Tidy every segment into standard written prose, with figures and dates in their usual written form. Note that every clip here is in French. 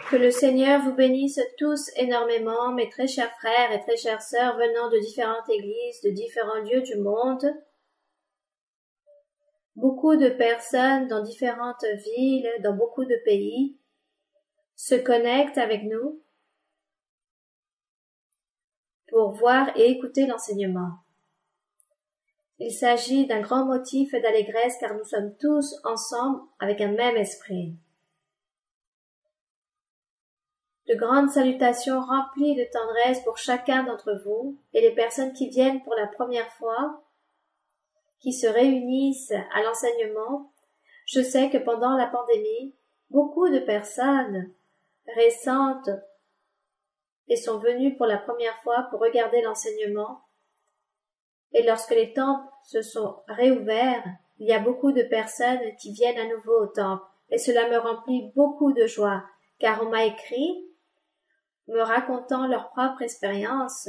Que le Seigneur vous bénisse tous énormément, mes très chers frères et très chères sœurs venant de différentes églises, de différents lieux du monde. Beaucoup de personnes dans différentes villes, dans beaucoup de pays, se connectent avec nous pour voir et écouter l'enseignement. Il s'agit d'un grand motif d'allégresse car nous sommes tous ensemble avec un même esprit. De grandes salutations remplies de tendresse pour chacun d'entre vous et les personnes qui viennent pour la première fois, qui se réunissent à l'enseignement. Je sais que pendant la pandémie, beaucoup de personnes récentes et sont venues pour la première fois pour regarder l'enseignement. Et lorsque les temples se sont réouverts, il y a beaucoup de personnes qui viennent à nouveau au temple. Et cela me remplit beaucoup de joie, car on m'a écrit me racontant leur propre expérience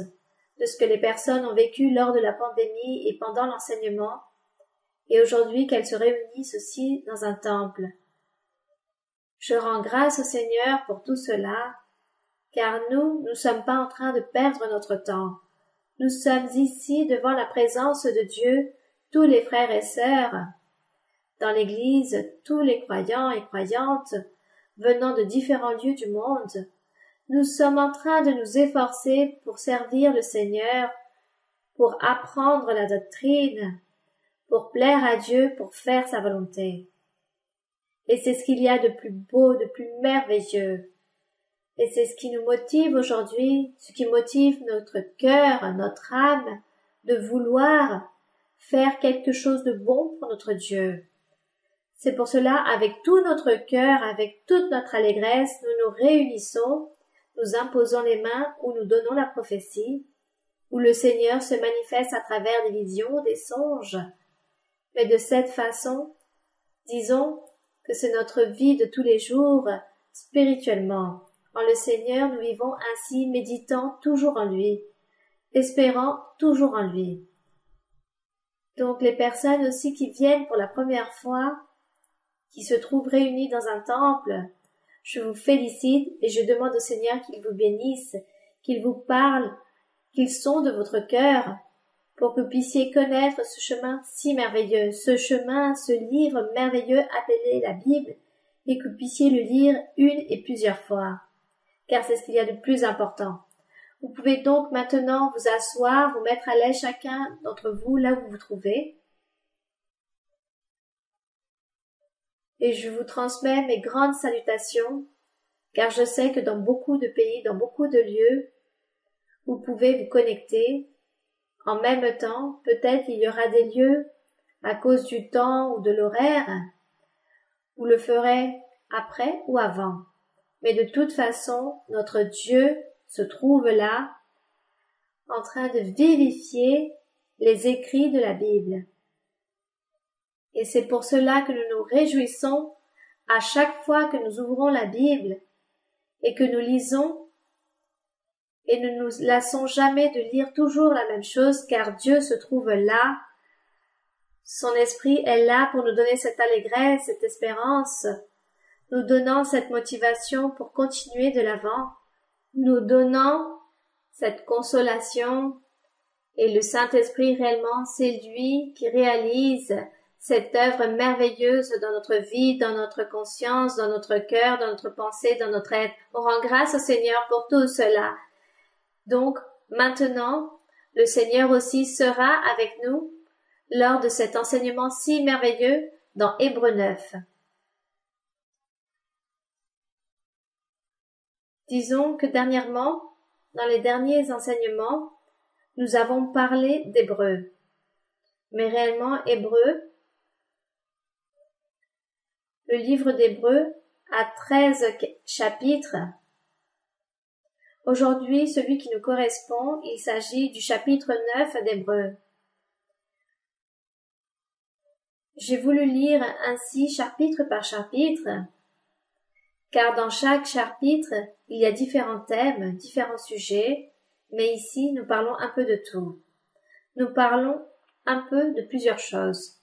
de ce que les personnes ont vécu lors de la pandémie et pendant l'enseignement, et aujourd'hui qu'elles se réunissent aussi dans un temple. Je rends grâce au Seigneur pour tout cela, car nous ne sommes pas en train de perdre notre temps. Nous sommes ici devant la présence de Dieu, tous les frères et sœurs, dans l'Église, tous les croyants et croyantes, venant de différents lieux du monde. Nous sommes en train de nous efforcer pour servir le Seigneur, pour apprendre la doctrine, pour plaire à Dieu, pour faire sa volonté. Et c'est ce qu'il y a de plus beau, de plus merveilleux. Et c'est ce qui nous motive aujourd'hui, ce qui motive notre cœur, notre âme, de vouloir faire quelque chose de bon pour notre Dieu. C'est pour cela, avec tout notre cœur, avec toute notre allégresse, nous nous réunissons, nous imposons les mains ou nous donnons la prophétie, où le Seigneur se manifeste à travers des visions, des songes. Mais de cette façon, disons que c'est notre vie de tous les jours, spirituellement. En le Seigneur, nous vivons ainsi, méditant toujours en lui, espérant toujours en lui. Donc les personnes aussi qui viennent pour la première fois, qui se trouvent réunies dans un temple, je vous félicite et je demande au Seigneur qu'il vous bénisse, qu'il vous parle, qu'il sonde votre cœur, pour que vous puissiez connaître ce chemin si merveilleux, ce chemin, ce livre merveilleux appelé la Bible, et que vous puissiez le lire une et plusieurs fois, car c'est ce qu'il y a de plus important. Vous pouvez donc maintenant vous asseoir, vous mettre à l'aise chacun d'entre vous là où vous vous trouvez, et je vous transmets mes grandes salutations, car je sais que dans beaucoup de pays, dans beaucoup de lieux, vous pouvez vous connecter. En même temps, peut-être il y aura des lieux, à cause du temps ou de l'horaire, vous le ferez après ou avant. Mais de toute façon, notre Dieu se trouve là, en train de vivifier les écrits de la Bible. Et c'est pour cela que nous nous réjouissons à chaque fois que nous ouvrons la Bible et que nous lisons, et ne nous lassons jamais de lire toujours la même chose, car Dieu se trouve là. Son esprit est là pour nous donner cette allégresse, cette espérance, nous donnant cette motivation pour continuer de l'avant, nous donnant cette consolation, et le Saint-Esprit réellement, c'est lui qui réalise cette œuvre merveilleuse dans notre vie, dans notre conscience, dans notre cœur, dans notre pensée, dans notre être. On rend grâce au Seigneur pour tout cela. Donc, maintenant, le Seigneur aussi sera avec nous lors de cet enseignement si merveilleux dans Hébreux 9. Disons que dernièrement, dans les derniers enseignements, nous avons parlé d'Hébreux. Mais réellement, Hébreux, le livre d'Hébreux a 13 chapitres. Aujourd'hui, celui qui nous correspond, il s'agit du chapitre 9 d'Hébreux. J'ai voulu lire ainsi chapitre par chapitre, car dans chaque chapitre, il y a différents thèmes, différents sujets, mais ici, nous parlons un peu de tout. Nous parlons un peu de plusieurs choses.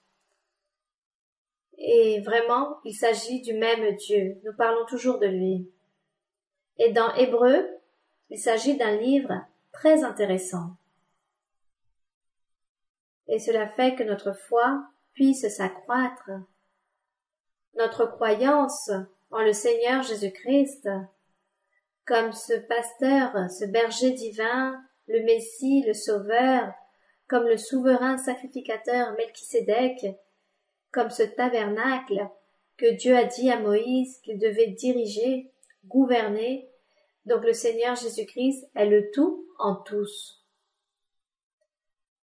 Et vraiment, il s'agit du même Dieu. Nous parlons toujours de lui. Et dans Hébreux, il s'agit d'un livre très intéressant. Et cela fait que notre foi puisse s'accroître. Notre croyance en le Seigneur Jésus-Christ, comme ce pasteur, ce berger divin, le Messie, le Sauveur, comme le souverain sacrificateur Melchisédek, comme ce tabernacle que Dieu a dit à Moïse qu'il devait diriger, gouverner. Donc le Seigneur Jésus-Christ est le tout en tous.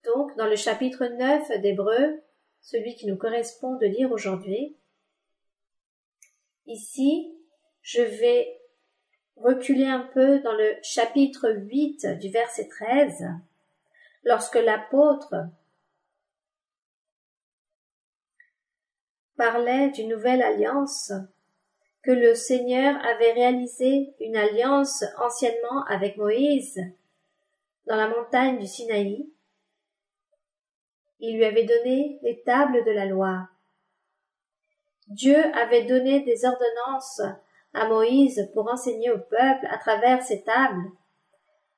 Donc dans le chapitre 9 d'Hébreux, celui qui nous correspond de lire aujourd'hui, ici, je vais reculer un peu dans le chapitre 8 du verset 13, lorsque l'apôtre parlait d'une nouvelle alliance, que le Seigneur avait réalisé une alliance anciennement avec Moïse dans la montagne du Sinaï. Il lui avait donné les tables de la loi. Dieu avait donné des ordonnances à Moïse pour enseigner au peuple à travers ces tables,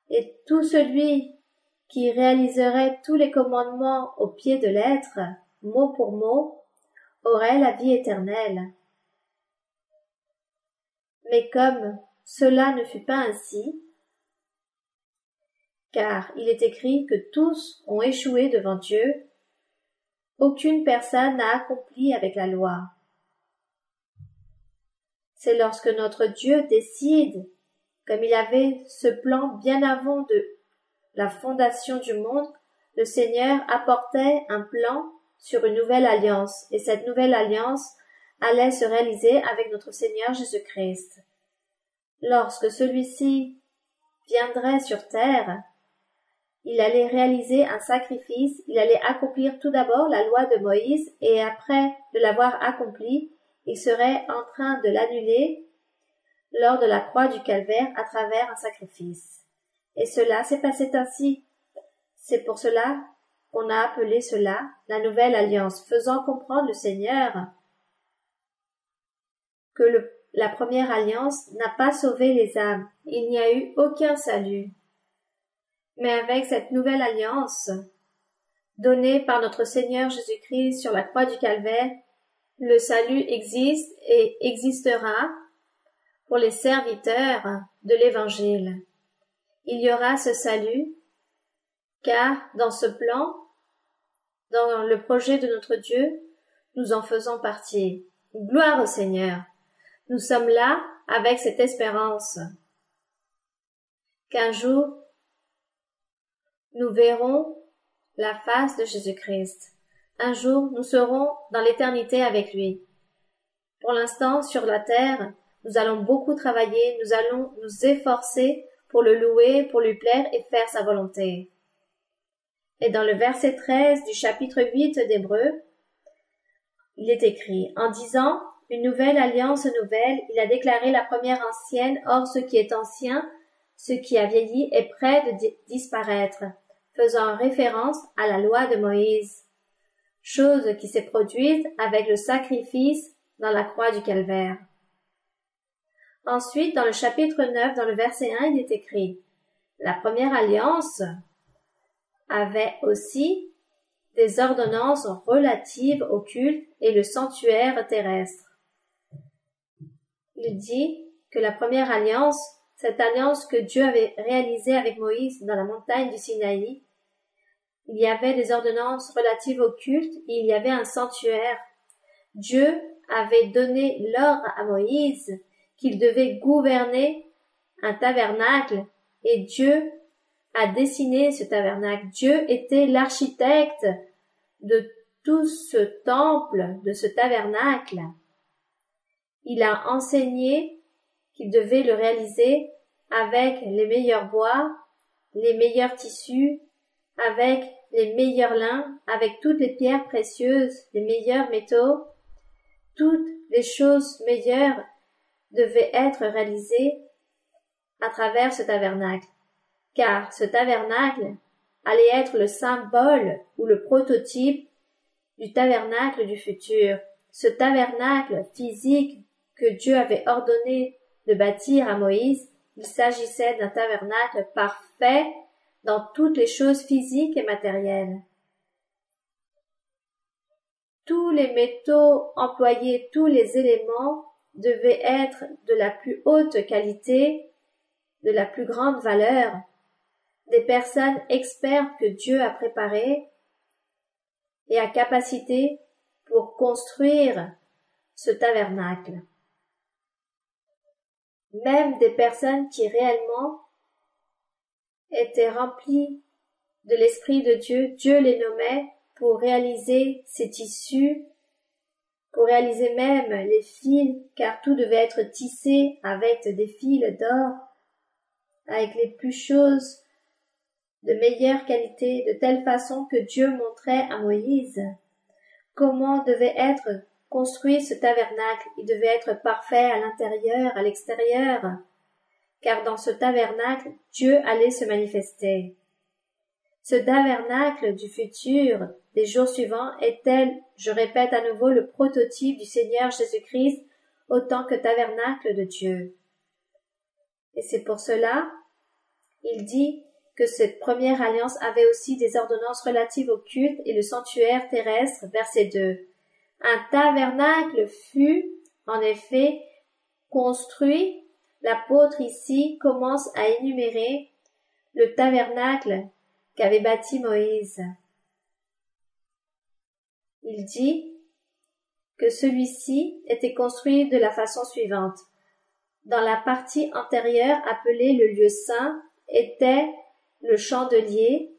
et tout celui qui réaliserait tous les commandements au pied de lettre, mot pour mot, aurait la vie éternelle. Mais comme cela ne fut pas ainsi, car il est écrit que tous ont échoué devant Dieu, aucune personne n'a accompli avec la loi. C'est lorsque notre Dieu décide, comme il avait ce plan bien avant de la fondation du monde, le Seigneur apportait un plan sur une nouvelle alliance, et cette nouvelle alliance allait se réaliser avec notre Seigneur Jésus-Christ. Lorsque celui-ci viendrait sur terre, il allait réaliser un sacrifice, il allait accomplir tout d'abord la loi de Moïse, et après de l'avoir accomplie, il serait en train de l'annuler lors de la croix du calvaire à travers un sacrifice. Et cela s'est passé ainsi. C'est pour cela qu'on a appelé cela la nouvelle alliance, faisant comprendre le Seigneur que la première alliance n'a pas sauvé les âmes. Il n'y a eu aucun salut. Mais avec cette nouvelle alliance, donnée par notre Seigneur Jésus-Christ sur la croix du calvaire, le salut existe et existera pour les serviteurs de l'Évangile. Il y aura ce salut, car dans ce plan, dans le projet de notre Dieu, nous en faisons partie. Gloire au Seigneur. Nous sommes là avec cette espérance qu'un jour, nous verrons la face de Jésus-Christ. Un jour, nous serons dans l'éternité avec lui. Pour l'instant, sur la terre, nous allons beaucoup travailler, nous allons nous efforcer pour le louer, pour lui plaire et faire sa volonté. Et dans le verset 13 du chapitre 8 d'Hébreux, il est écrit, en disant, une nouvelle alliance nouvelle, il a déclaré la première ancienne, or ce qui est ancien, ce qui a vieilli est près de disparaître, faisant référence à la loi de Moïse, chose qui s'est produite avec le sacrifice dans la croix du calvaire. Ensuite, dans le chapitre 9, dans le verset 1, il est écrit, la première alliance avait aussi des ordonnances relatives au culte et le sanctuaire terrestre. Il dit que la première alliance, cette alliance que Dieu avait réalisée avec Moïse dans la montagne du Sinaï, il y avait des ordonnances relatives au culte et il y avait un sanctuaire. Dieu avait donné l'ordre à Moïse qu'il devait gouverner un tabernacle et Dieu a dessiné ce tabernacle. Dieu était l'architecte de tout ce temple, de ce tabernacle. Il a enseigné qu'il devait le réaliser avec les meilleurs bois, les meilleurs tissus, avec les meilleurs lins, avec toutes les pierres précieuses, les meilleurs métaux. Toutes les choses meilleures devaient être réalisées à travers ce tabernacle, car ce tabernacle allait être le symbole ou le prototype du tabernacle du futur. Ce tabernacle physique que Dieu avait ordonné de bâtir à Moïse, il s'agissait d'un tabernacle parfait dans toutes les choses physiques et matérielles. Tous les métaux employés, tous les éléments devaient être de la plus haute qualité, de la plus grande valeur, des personnes expertes que Dieu a préparées et à capacité pour construire ce tabernacle. Même des personnes qui réellement étaient remplies de l'Esprit de Dieu, Dieu les nommait pour réaliser ces tissus, pour réaliser même les fils, car tout devait être tissé avec des fils d'or, avec les plus choses de meilleure qualité, de telle façon que Dieu montrait à Moïse comment devait être construit ce tabernacle. Il devait être parfait à l'intérieur, à l'extérieur, car dans ce tabernacle, Dieu allait se manifester. Ce tabernacle du futur, des jours suivants, est-elle, je répète à nouveau, le prototype du Seigneur Jésus-Christ autant que tabernacle de Dieu. Et c'est pour cela, il dit que cette première alliance avait aussi des ordonnances relatives au culte et le sanctuaire terrestre, verset 2. Un tabernacle fut, en effet, construit. L'apôtre ici commence à énumérer le tabernacle qu'avait bâti Moïse. Il dit que celui-ci était construit de la façon suivante. Dans la partie antérieure appelée le lieu saint était le chandelier,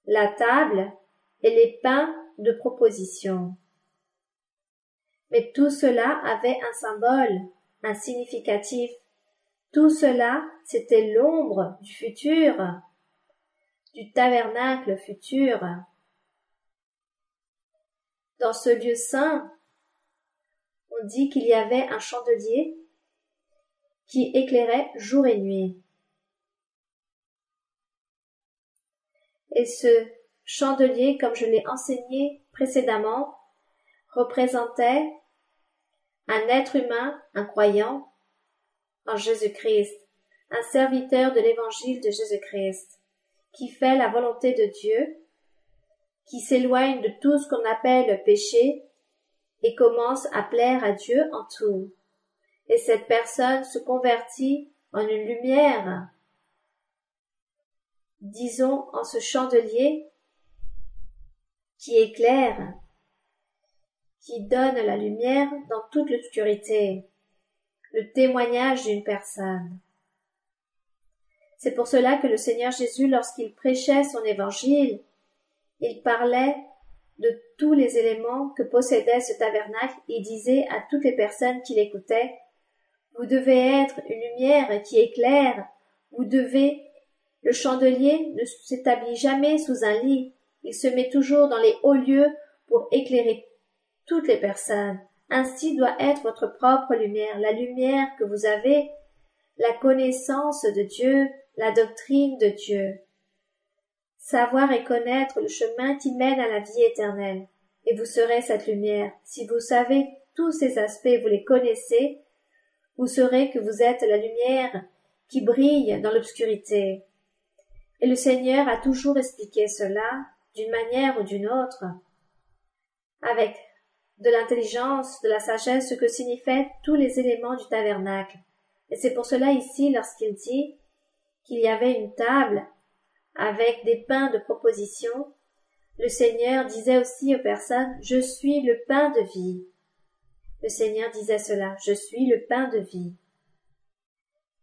la table et les pains de proposition. Mais tout cela avait un symbole, un significatif. Tout cela, c'était l'ombre du futur, du tabernacle futur. Dans ce lieu saint, on dit qu'il y avait un chandelier qui éclairait jour et nuit. Et ce chandelier, comme je l'ai enseigné précédemment, représentait un être humain, un croyant en Jésus-Christ, un serviteur de l'évangile de Jésus-Christ, qui fait la volonté de Dieu, qui s'éloigne de tout ce qu'on appelle le péché et commence à plaire à Dieu en tout. Et cette personne se convertit en une lumière, disons en ce chandelier qui éclaire, qui donne la lumière dans toute l'obscurité, le témoignage d'une personne. C'est pour cela que le Seigneur Jésus, lorsqu'il prêchait son évangile, il parlait de tous les éléments que possédait ce tabernacle et disait à toutes les personnes qui l'écoutaient, vous devez être une lumière qui éclaire, le chandelier ne s'établit jamais sous un lit, il se met toujours dans les hauts lieux pour éclairer toutes les personnes. Ainsi doit être votre propre lumière, la lumière que vous avez, la connaissance de Dieu, la doctrine de Dieu. Savoir et connaître le chemin qui mène à la vie éternelle. Et vous serez cette lumière. Si vous savez tous ces aspects, vous les connaissez, vous saurez que vous êtes la lumière qui brille dans l'obscurité. Et le Seigneur a toujours expliqué cela, d'une manière ou d'une autre, avec de l'intelligence, de la sagesse, ce que signifiaient tous les éléments du tabernacle. Et c'est pour cela ici, lorsqu'il dit qu'il y avait une table avec des pains de proposition, le Seigneur disait aussi aux personnes, « Je suis le pain de vie ». Le Seigneur disait cela, « Je suis le pain de vie ».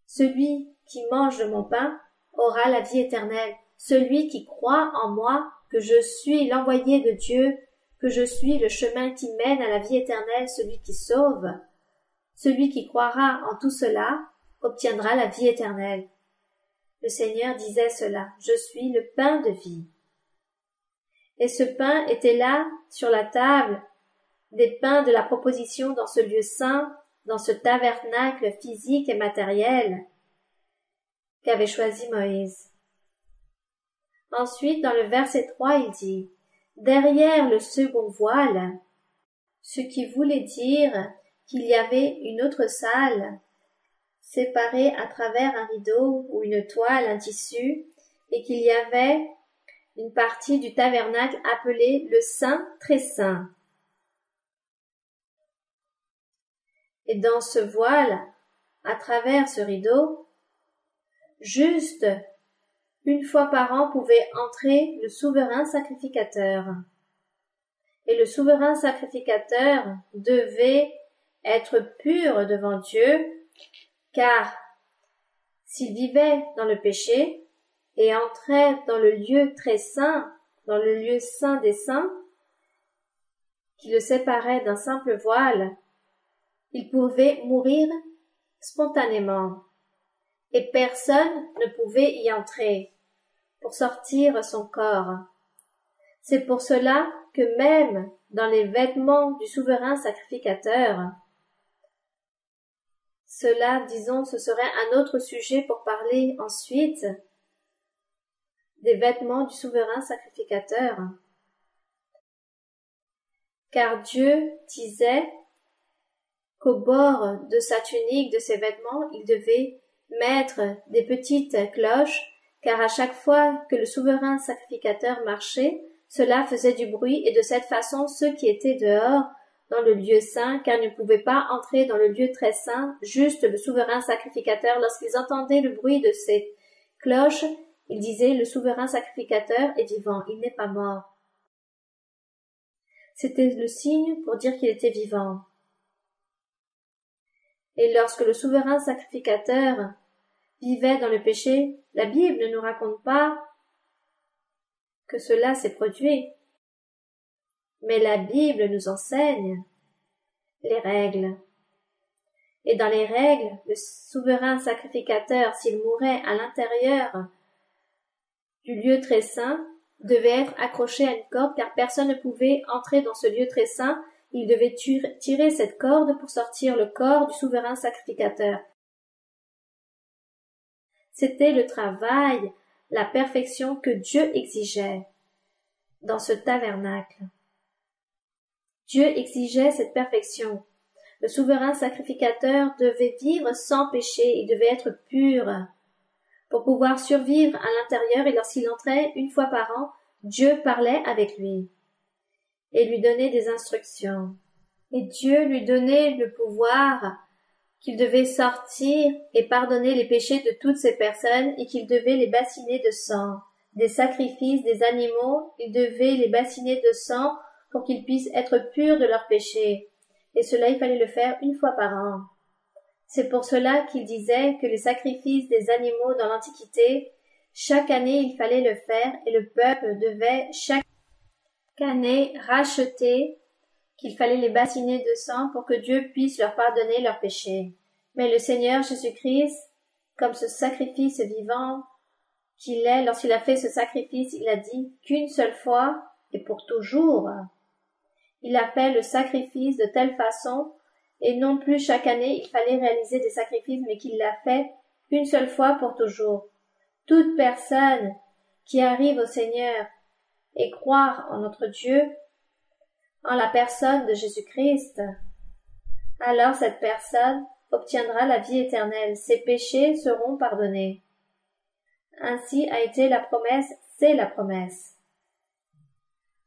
Celui qui mange de mon pain aura la vie éternelle. Celui qui croit en moi, que je suis l'envoyé de Dieu, que je suis le chemin qui mène à la vie éternelle, celui qui sauve, celui qui croira en tout cela, obtiendra la vie éternelle. Le Seigneur disait cela, « Je suis le pain de vie ». Et ce pain était là, sur la table, des pains de la proposition dans ce lieu saint, dans ce tabernacle physique et matériel qu'avait choisi Moïse. Ensuite, dans le verset 3, il dit « Derrière le second voile », ce qui voulait dire qu'il y avait une autre salle séparés à travers un rideau ou une toile, un tissu, et qu'il y avait une partie du tabernacle appelée le Saint Très Saint. Et dans ce voile, à travers ce rideau, juste une fois par an pouvait entrer le souverain sacrificateur. Et le souverain sacrificateur devait être pur devant Dieu, car s'il vivait dans le péché et entrait dans le lieu très saint, dans le lieu saint des saints, qui le séparait d'un simple voile, il pouvait mourir spontanément, et personne ne pouvait y entrer pour sortir son corps. C'est pour cela que même dans les vêtements du souverain sacrificateur, cela, disons, ce serait un autre sujet pour parler ensuite des vêtements du souverain sacrificateur. Car Dieu disait qu'au bord de sa tunique, de ses vêtements, il devait mettre des petites cloches, car à chaque fois que le souverain sacrificateur marchait, cela faisait du bruit, et de cette façon ceux qui étaient dehors dans le lieu saint, car ils ne pouvaient pas entrer dans le lieu très saint, juste le souverain sacrificateur, lorsqu'ils entendaient le bruit de ces cloches, ils disaient, le souverain sacrificateur est vivant, il n'est pas mort. C'était le signe pour dire qu'il était vivant. Et lorsque le souverain sacrificateur vivait dans le péché, la Bible ne nous raconte pas que cela s'est produit. Mais la Bible nous enseigne les règles. Et dans les règles, le souverain sacrificateur, s'il mourait à l'intérieur du lieu très saint, devait être accroché à une corde, car personne ne pouvait entrer dans ce lieu très saint. Il devait tirer cette corde pour sortir le corps du souverain sacrificateur. C'était le travail, la perfection que Dieu exigeait dans ce tabernacle. Dieu exigeait cette perfection. Le souverain sacrificateur devait vivre sans péché, il devait être pur pour pouvoir survivre à l'intérieur, et lorsqu'il entrait une fois par an, Dieu parlait avec lui et lui donnait des instructions. Et Dieu lui donnait le pouvoir qu'il devait sortir et pardonner les péchés de toutes ces personnes, et qu'il devait les bassiner de sang. Des sacrifices, des animaux, il devait les bassiner de sang pour qu'ils puissent être purs de leurs péchés. Et cela, il fallait le faire une fois par an. C'est pour cela qu'il disait que les sacrifices des animaux dans l'Antiquité, chaque année il fallait le faire, et le peuple devait chaque année racheter, qu'il fallait les bassiner de sang pour que Dieu puisse leur pardonner leurs péchés. Mais le Seigneur Jésus-Christ, comme ce sacrifice vivant qu'il est, lorsqu'il a fait ce sacrifice, il a dit qu'une seule fois et pour toujours. Il a fait le sacrifice de telle façon, et non plus chaque année il fallait réaliser des sacrifices, mais qu'il l'a fait une seule fois pour toujours. Toute personne qui arrive au Seigneur et croire en notre Dieu, en la personne de Jésus-Christ, alors cette personne obtiendra la vie éternelle. Ses péchés seront pardonnés. Ainsi a été la promesse, c'est la promesse.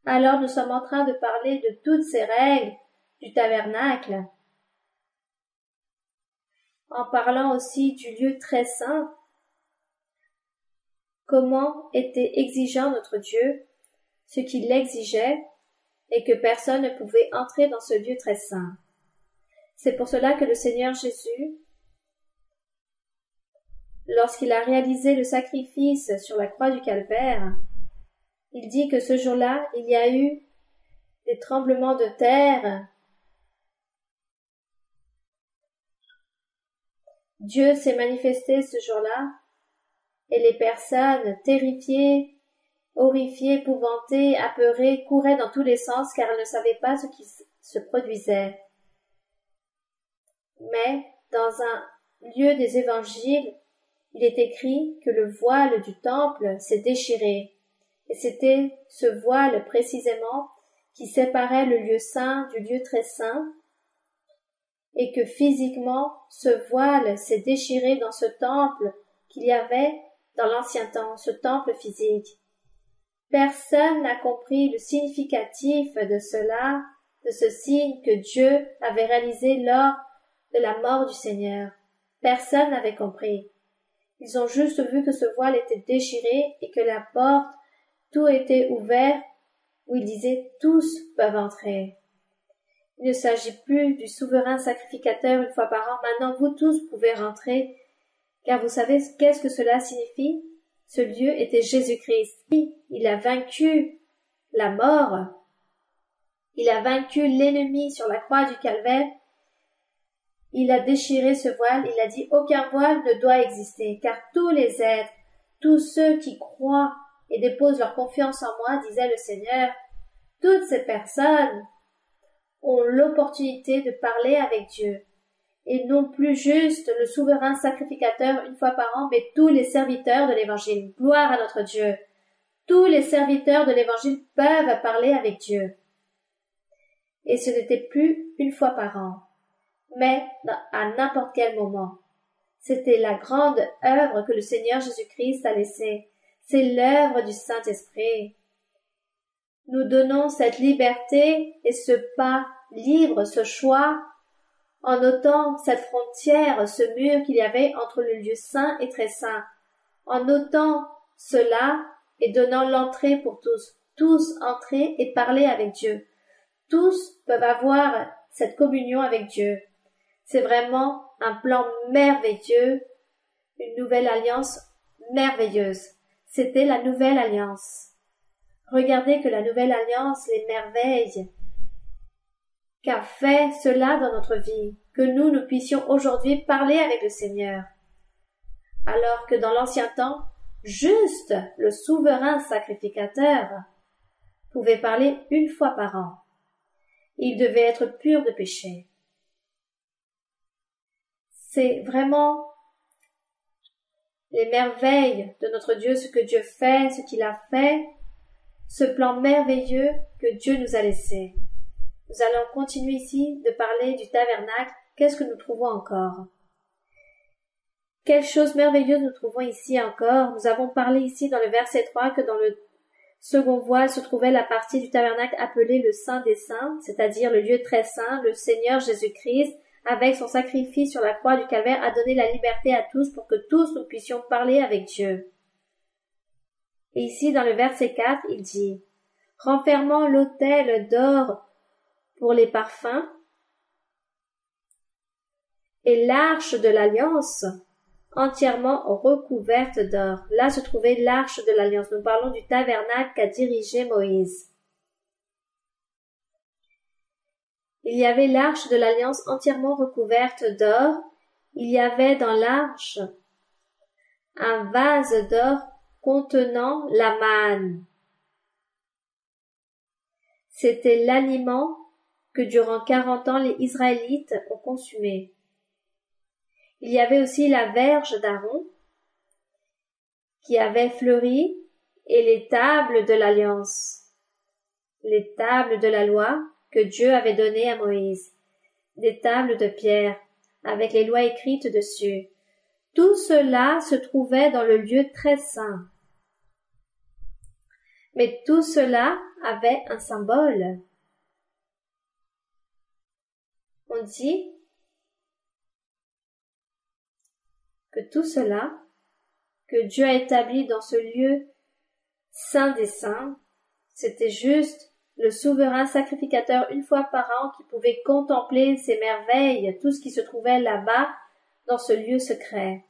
Alors nous sommes en train de parler de toutes ces règles du tabernacle, en parlant aussi du lieu très saint, comment était exigeant notre Dieu, ce qu'il exigeait, et que personne ne pouvait entrer dans ce lieu très saint. C'est pour cela que le Seigneur Jésus, lorsqu'il a réalisé le sacrifice sur la croix du Calvaire, il dit que ce jour-là, il y a eu des tremblements de terre. Dieu s'est manifesté ce jour-là, et les personnes terrifiées, horrifiées, épouvantées, apeurées, couraient dans tous les sens, car elles ne savaient pas ce qui se produisait. Mais, dans un lieu des évangiles, il est écrit que le voile du temple s'est déchiré, et c'était ce voile précisément qui séparait le lieu saint du lieu très saint, et que physiquement ce voile s'est déchiré dans ce temple qu'il y avait dans l'ancien temps, ce temple physique. Personne n'a compris le significatif de cela, de ce signe que Dieu avait réalisé lors de la mort du Seigneur. Personne n'avait compris. Ils ont juste vu que ce voile était déchiré et que la porte, tout était ouvert, où il disait « tous peuvent entrer ». Il ne s'agit plus du souverain sacrificateur une fois par an. Maintenant, vous tous pouvez rentrer, car vous savez qu'est-ce que cela signifie? Ce lieu était Jésus-Christ. Il a vaincu la mort. Il a vaincu l'ennemi sur la croix du Calvaire. Il a déchiré ce voile. Il a dit « Aucun voile ne doit exister, car tous les êtres, tous ceux qui croient et déposent leur confiance en moi, disait le Seigneur, toutes ces personnes ont l'opportunité de parler avec Dieu, et non plus juste le souverain sacrificateur une fois par an, mais tous les serviteurs de l'Évangile. Gloire à notre Dieu. Tous les serviteurs de l'Évangile peuvent parler avec Dieu. Et ce n'était plus une fois par an, mais à n'importe quel moment. C'était la grande œuvre que le Seigneur Jésus-Christ a laissée. C'est l'œuvre du Saint-Esprit. Nous donnons cette liberté et ce pas libre, ce choix, en ôtant cette frontière, ce mur qu'il y avait entre le lieu saint et très saint, en ôtant cela et donnant l'entrée pour tous entrer et parler avec Dieu. Tous peuvent avoir cette communion avec Dieu. C'est vraiment un plan merveilleux, une nouvelle alliance merveilleuse. C'était la nouvelle alliance. Regardez que la nouvelle alliance, les merveilles qu'a fait cela dans notre vie, que nous puissions aujourd'hui parler avec le Seigneur. Alors que dans l'ancien temps, juste le souverain sacrificateur pouvait parler une fois par an. Il devait être pur de péché. C'est vraiment les merveilles de notre Dieu, ce que Dieu fait, ce qu'il a fait, ce plan merveilleux que Dieu nous a laissé. Nous allons continuer ici de parler du tabernacle. Qu'est-ce que nous trouvons encore? Quelle chose merveilleuse nous trouvons ici encore? Nous avons parlé ici dans le verset 3 que dans le second voile se trouvait la partie du tabernacle appelée le Saint des Saints, c'est-à-dire le lieu très saint. Le Seigneur Jésus-Christ, avec son sacrifice sur la croix du Calvaire, a donné la liberté à tous pour que tous nous puissions parler avec Dieu. Et ici, dans le verset 4, il dit « Renfermant l'autel d'or pour les parfums et l'arche de l'alliance entièrement recouverte d'or. » Là se trouvait l'arche de l'alliance. Nous parlons du tabernacle qu'a dirigé Moïse. Il y avait l'arche de l'alliance entièrement recouverte d'or. Il y avait dans l'arche un vase d'or contenant la manne. C'était l'aliment que durant 40 ans les Israélites ont consumé. Il y avait aussi la verge d'Aaron qui avait fleuri et les tables de l'alliance, les tables de la loi que Dieu avait données à Moïse, des tables de pierre avec les lois écrites dessus. Tout cela se trouvait dans le lieu très saint. Mais tout cela avait un symbole. On dit que tout cela, que Dieu a établi dans ce lieu saint des saints, c'était juste le souverain sacrificateur une fois par an qui pouvait contempler ces merveilles, tout ce qui se trouvait là-bas dans ce lieu secret.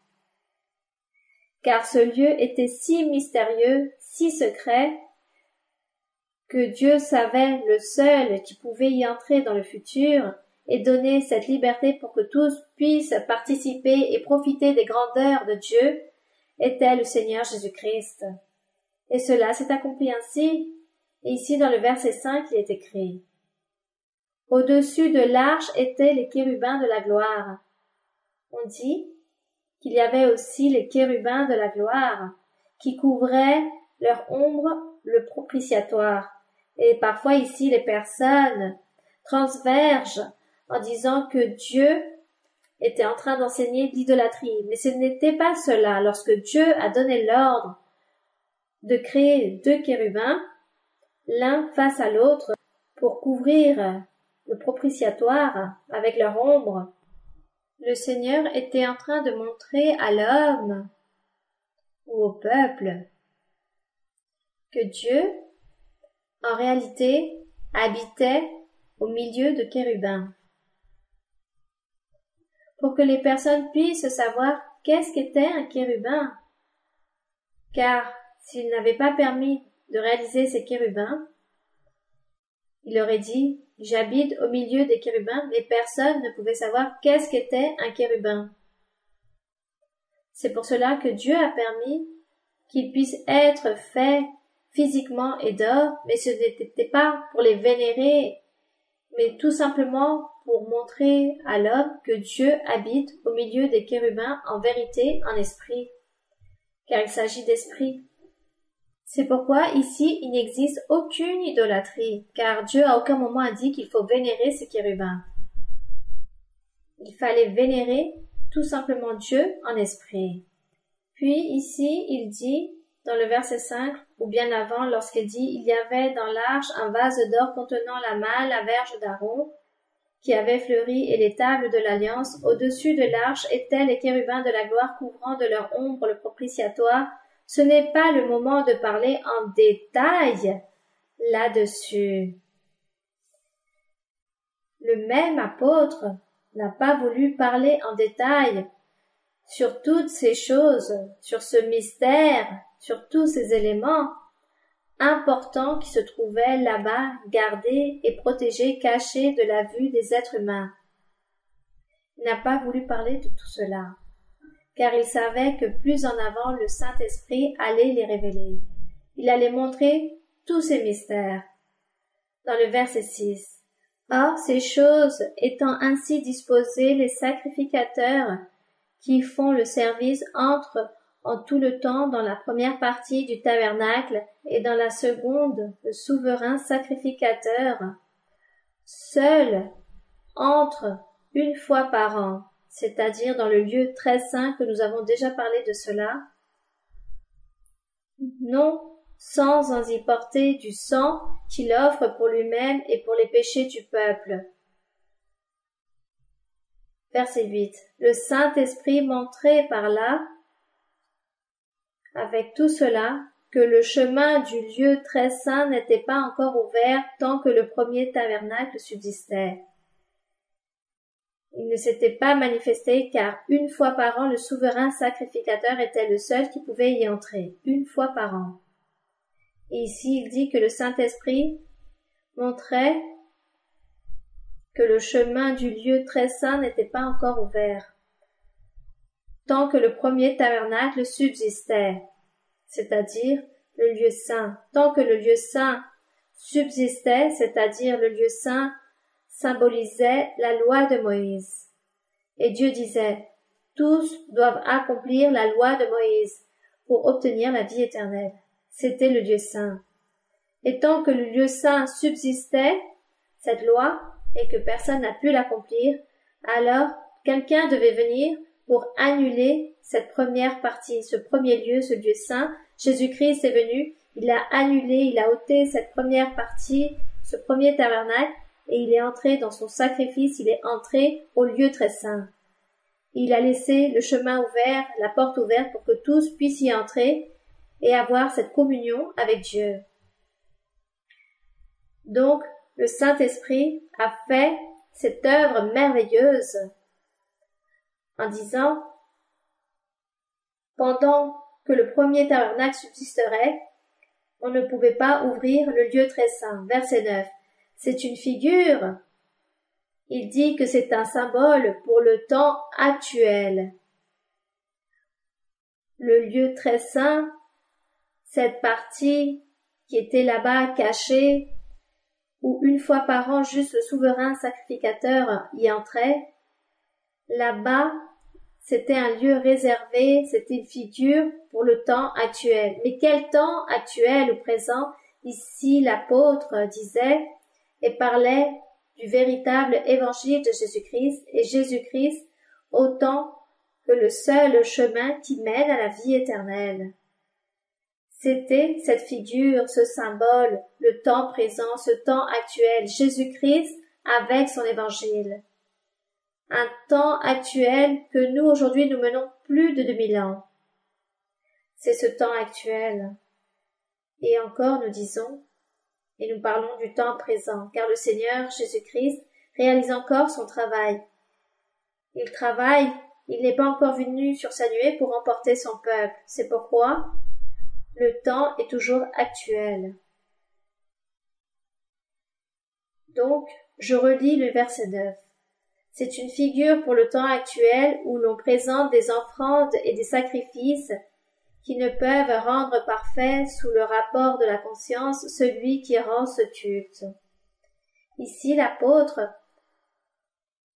Car ce lieu était si mystérieux, si secret, que Dieu savait le seul qui pouvait y entrer dans le futur et donner cette liberté pour que tous puissent participer et profiter des grandeurs de Dieu, était le Seigneur Jésus-Christ. Et cela s'est accompli ainsi, et ici dans le verset 5 il est écrit « Au-dessus de l'arche étaient les chérubins de la gloire ». On dit qu'il y avait aussi les chérubins de la gloire qui couvraient leur ombre le propitiatoire. Et parfois ici les personnes transvergent en disant que Dieu était en train d'enseigner l'idolâtrie. Mais ce n'était pas cela. Lorsque Dieu a donné l'ordre de créer 2 chérubins, l'un face à l'autre, pour couvrir le propitiatoire avec leur ombre, le Seigneur était en train de montrer à l'homme ou au peuple que Dieu, en réalité, habitait au milieu de chérubins. Pour que les personnes puissent savoir qu'est-ce qu'était un chérubin. Car s'il n'avait pas permis de réaliser ces chérubins, il aurait dit « J'habite au milieu des chérubins », mais personne ne pouvait savoir qu'est-ce qu'était un chérubin. C'est pour cela que Dieu a permis qu'ils puissent être faits physiquement et d'or, mais ce n'était pas pour les vénérer, mais tout simplement pour montrer à l'homme que Dieu habite au milieu des chérubins en vérité, en esprit, car il s'agit d'esprit. C'est pourquoi ici il n'existe aucune idolâtrie, car Dieu à aucun moment a dit qu'il faut vénérer ces chérubins. Il fallait vénérer tout simplement Dieu en esprit. Puis ici il dit, dans le verset 5, ou bien avant, lorsqu'il dit « Il y avait dans l'arche un vase d'or contenant la malle, la verge d'Aaron, qui avait fleuri, et les tables de l'Alliance. Au-dessus de l'arche étaient les chérubins de la gloire couvrant de leur ombre le propitiatoire. » Ce n'est pas le moment de parler en détail là-dessus. Le même apôtre n'a pas voulu parler en détail sur toutes ces choses, sur ce mystère, sur tous ces éléments importants qui se trouvaient là-bas, gardés et protégés, cachés de la vue des êtres humains. Il n'a pas voulu parler de tout cela, car il savait que plus en avant le Saint-Esprit allait les révéler. Il allait montrer tous ces mystères. Dans le verset 6. Or, ces choses étant ainsi disposées, les sacrificateurs qui font le service entrent en tout le temps dans la première partie du tabernacle et dans la seconde, le souverain sacrificateur seul entre une fois par an, c'est-à-dire dans le lieu très saint que nous avons déjà parlé de cela, non sans en y porter du sang qu'il offre pour lui-même et pour les péchés du peuple. Verset 8. Le Saint-Esprit montrait par là, avec tout cela, que le chemin du lieu très saint n'était pas encore ouvert tant que le premier tabernacle subsistait. Il ne s'était pas manifesté car une fois par an le souverain sacrificateur était le seul qui pouvait y entrer, une fois par an. Et ici il dit que le Saint-Esprit montrait que le chemin du lieu très saint n'était pas encore ouvert, tant que le premier tabernacle subsistait, c'est-à-dire le lieu saint. Tant que le lieu saint subsistait, c'est-à-dire le lieu saint symbolisait la loi de Moïse. Et Dieu disait, tous doivent accomplir la loi de Moïse pour obtenir la vie éternelle. C'était le lieu saint. Et tant que le lieu saint subsistait, cette loi, et que personne n'a pu l'accomplir, alors quelqu'un devait venir pour annuler cette première partie, ce premier lieu, ce lieu saint. Jésus-Christ est venu, il a annulé, il a ôté cette première partie, ce premier tabernacle, et il est entré dans son sacrifice, il est entré au lieu très saint. Il a laissé le chemin ouvert, la porte ouverte pour que tous puissent y entrer et avoir cette communion avec Dieu. Donc, le Saint-Esprit a fait cette œuvre merveilleuse en disant, pendant que le premier tabernacle subsisterait, on ne pouvait pas ouvrir le lieu très saint. Verset 9. C'est une figure. Il dit que c'est un symbole pour le temps actuel. Le lieu très saint, cette partie qui était là-bas cachée, où une fois par an juste le souverain sacrificateur y entrait, là-bas, c'était un lieu réservé, c'était une figure pour le temps actuel. Mais quel temps actuel ou présent? Ici, l'apôtre disait et parlait du véritable évangile de Jésus-Christ et Jésus-Christ autant que le seul chemin qui mène à la vie éternelle. C'était cette figure, ce symbole, le temps présent, ce temps actuel, Jésus-Christ avec son évangile. Un temps actuel que nous aujourd'hui nous menons plus de 2000 ans. C'est ce temps actuel. Et encore nous disons, et nous parlons du temps présent, car le Seigneur Jésus-Christ réalise encore son travail. Il travaille, il n'est pas encore venu sur sa nuée pour emporter son peuple. C'est pourquoi le temps est toujours actuel. Donc, je relis le verset 9. C'est une figure pour le temps actuel où l'on présente des offrandes et des sacrifices qui ne peuvent rendre parfait sous le rapport de la conscience celui qui rend ce culte. Ici, l'apôtre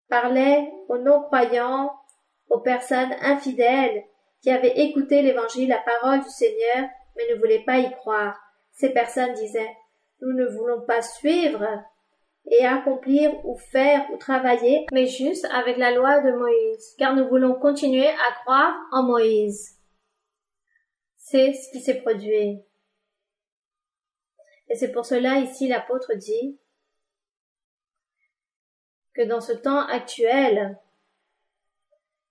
parlait aux non-croyants, aux personnes infidèles qui avaient écouté l'évangile, la parole du Seigneur, mais ne voulaient pas y croire. Ces personnes disaient, nous ne voulons pas suivre et accomplir ou faire ou travailler, mais juste avec la loi de Moïse, car nous voulons continuer à croire en Moïse. C'est ce qui s'est produit. Et c'est pour cela ici l'apôtre dit que dans ce temps actuel,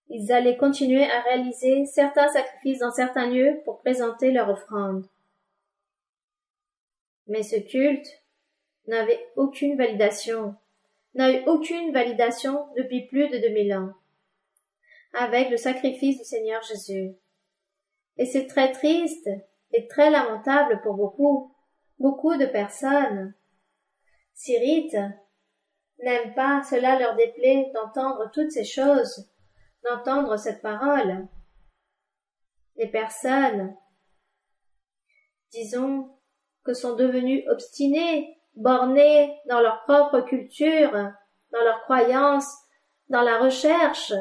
ils allaient continuer à réaliser certains sacrifices dans certains lieux pour présenter leur offrande. Mais ce culte n'avait aucune validation, n'a eu aucune validation depuis plus de 2000 ans, avec le sacrifice du Seigneur Jésus. Et c'est très triste et très lamentable pour beaucoup de personnes. S'irritent, n'aiment pas, cela leur déplaît d'entendre toutes ces choses, d'entendre cette parole. Les personnes, disons, que sont devenues obstinées, bornées dans leur propre culture, dans leurs croyances, dans la recherche.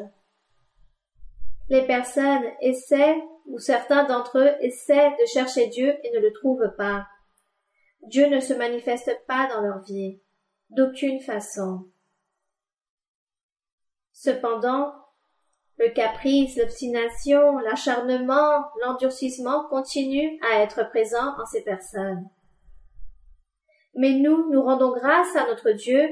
Les personnes essaient, ou certains d'entre eux essaient de chercher Dieu et ne le trouvent pas. Dieu ne se manifeste pas dans leur vie, d'aucune façon. Cependant, le caprice, l'obstination, l'acharnement, l'endurcissement continuent à être présents en ces personnes. Mais nous rendons grâce à notre Dieu,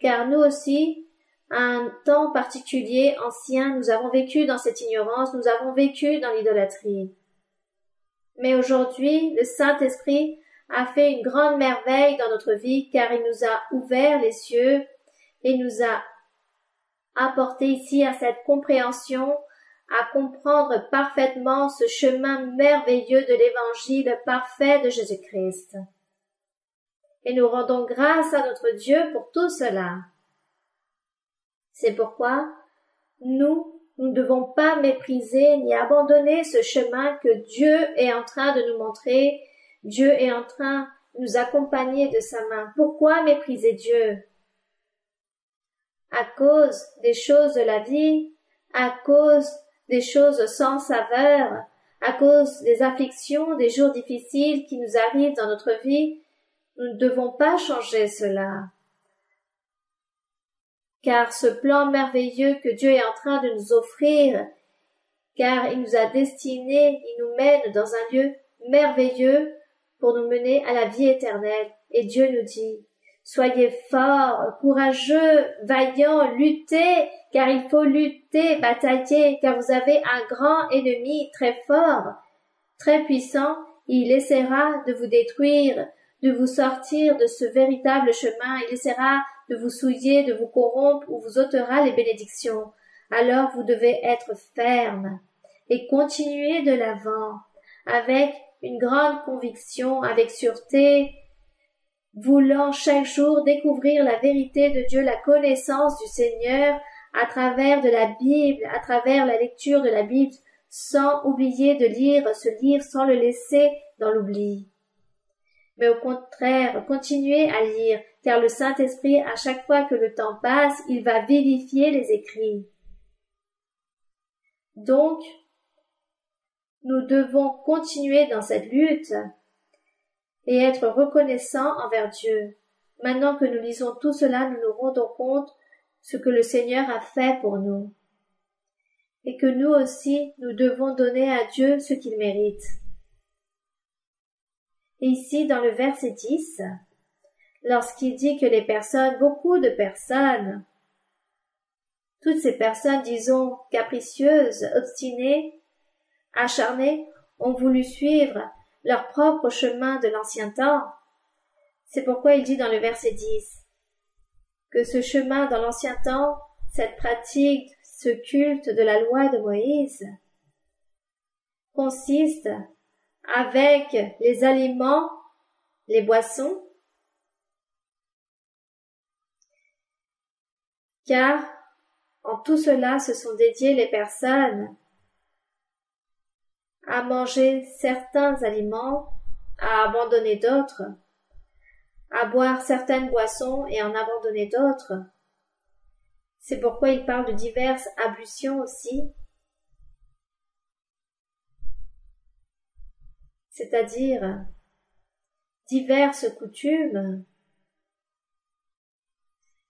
car nous aussi, à un temps particulier, ancien, nous avons vécu dans cette ignorance, nous avons vécu dans l'idolâtrie. Mais aujourd'hui, le Saint-Esprit a fait une grande merveille dans notre vie, car il nous a ouvert les cieux et nous a apporté ici à cette compréhension, à comprendre parfaitement ce chemin merveilleux de l'évangile parfait de Jésus-Christ. Et nous rendons grâce à notre Dieu pour tout cela. C'est pourquoi nous ne devons pas mépriser ni abandonner ce chemin que Dieu est en train de nous montrer. Dieu est en train de nous accompagner de sa main. Pourquoi mépriser Dieu? À cause des choses de la vie, à cause des choses sans saveur, à cause des afflictions, des jours difficiles qui nous arrivent dans notre vie, nous ne devons pas changer cela. Car ce plan merveilleux que Dieu est en train de nous offrir, car il nous a destinés, il nous mène dans un lieu merveilleux pour nous mener à la vie éternelle. Et Dieu nous dit, soyez forts, courageux, vaillants, luttez, car il faut lutter, batailler, car vous avez un grand ennemi très fort, très puissant, il essaiera de vous détruire, de vous sortir de ce véritable chemin, il essaiera de vous souiller, de vous corrompre ou vous ôtera les bénédictions. Alors vous devez être ferme et continuer de l'avant avec une grande conviction, avec sûreté, voulant chaque jour découvrir la vérité de Dieu, la connaissance du Seigneur à travers de la Bible, à travers la lecture de la Bible, sans oublier de lire ce livre, sans le laisser dans l'oubli. Mais au contraire, continuez à lire, car le Saint-Esprit, à chaque fois que le temps passe, il va vivifier les écrits. Donc, nous devons continuer dans cette lutte et être reconnaissants envers Dieu. Maintenant que nous lisons tout cela, nous nous rendons compte ce que le Seigneur a fait pour nous, et que nous aussi, nous devons donner à Dieu ce qu'il mérite. Et ici, dans le verset 10, lorsqu'il dit que les personnes, beaucoup de personnes, toutes ces personnes, disons, capricieuses, obstinées, acharnées, ont voulu suivre leur propre chemin de l'ancien temps. C'est pourquoi il dit dans le verset 10 que ce chemin dans l'ancien temps, cette pratique, ce culte de la loi de Moïse, consiste avec les aliments, les boissons, car en tout cela se sont dédiées les personnes à manger certains aliments, à abandonner d'autres, à boire certaines boissons et en abandonner d'autres. C'est pourquoi il parle de diverses ablutions aussi, c'est-à-dire diverses coutumes,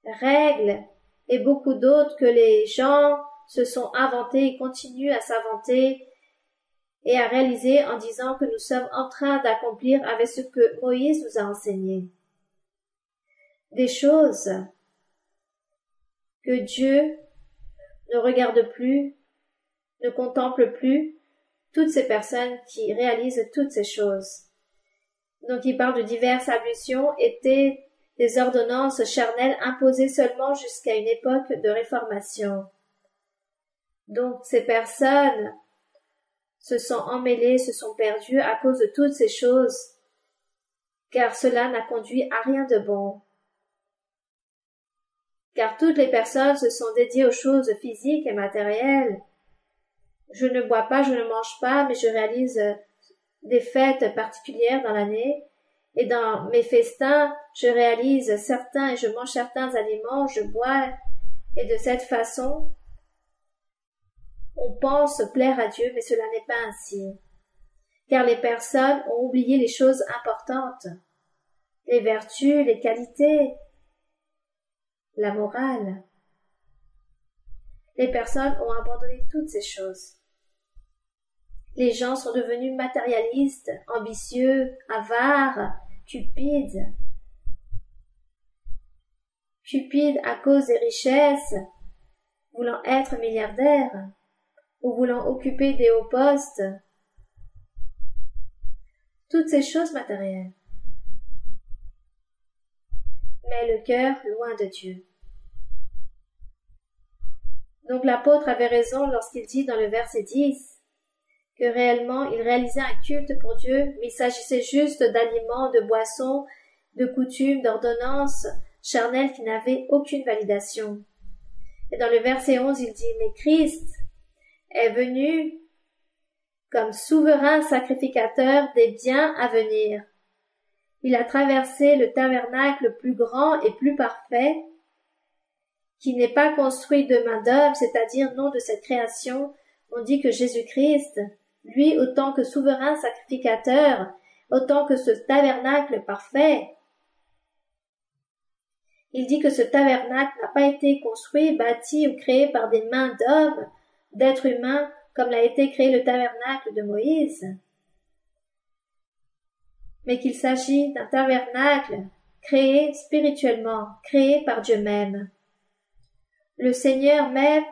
règles et beaucoup d'autres que les gens se sont inventés et continuent à s'inventer et à réaliser en disant que nous sommes en train d'accomplir avec ce que Moïse nous a enseigné. Des choses que Dieu ne regarde plus, ne contemple plus, toutes ces personnes qui réalisent toutes ces choses. Donc il parle de diverses ablutions étaient des ordonnances charnelles imposées seulement jusqu'à une époque de réformation. Donc ces personnes se sont emmêlées, se sont perdues à cause de toutes ces choses, car cela n'a conduit à rien de bon. Car toutes les personnes se sont dédiées aux choses physiques et matérielles. Je ne bois pas, je ne mange pas, mais je réalise des fêtes particulières dans l'année, et dans mes festins, je réalise certains et je mange certains aliments, je bois, et de cette façon, on pense plaire à Dieu, mais cela n'est pas ainsi. Car les personnes ont oublié les choses importantes, les vertus, les qualités, la morale. Les personnes ont abandonné toutes ces choses. Les gens sont devenus matérialistes, ambitieux, avares, cupides. Cupides à cause des richesses, voulant être milliardaires, ou voulant occuper des hauts postes. Toutes ces choses matérielles. Mais le cœur loin de Dieu. Donc l'apôtre avait raison lorsqu'il dit dans le verset 10 que réellement il réalisait un culte pour Dieu, mais il s'agissait juste d'aliments, de boissons, de coutumes, d'ordonnances charnelles qui n'avaient aucune validation. Et dans le verset 11, il dit « Mais Christ est venu comme souverain sacrificateur des biens à venir. Il a traversé le tabernacle plus grand et plus parfait, qui n'est pas construit de main d'homme, c'est-à-dire non de cette création. On dit que Jésus-Christ, lui, autant que souverain sacrificateur, autant que ce tabernacle parfait, il dit que ce tabernacle n'a pas été construit, bâti ou créé par des mains d'hommes, d'êtres humains, comme l'a été créé le tabernacle de Moïse, mais qu'il s'agit d'un tabernacle créé spirituellement, créé par Dieu même. Le Seigneur même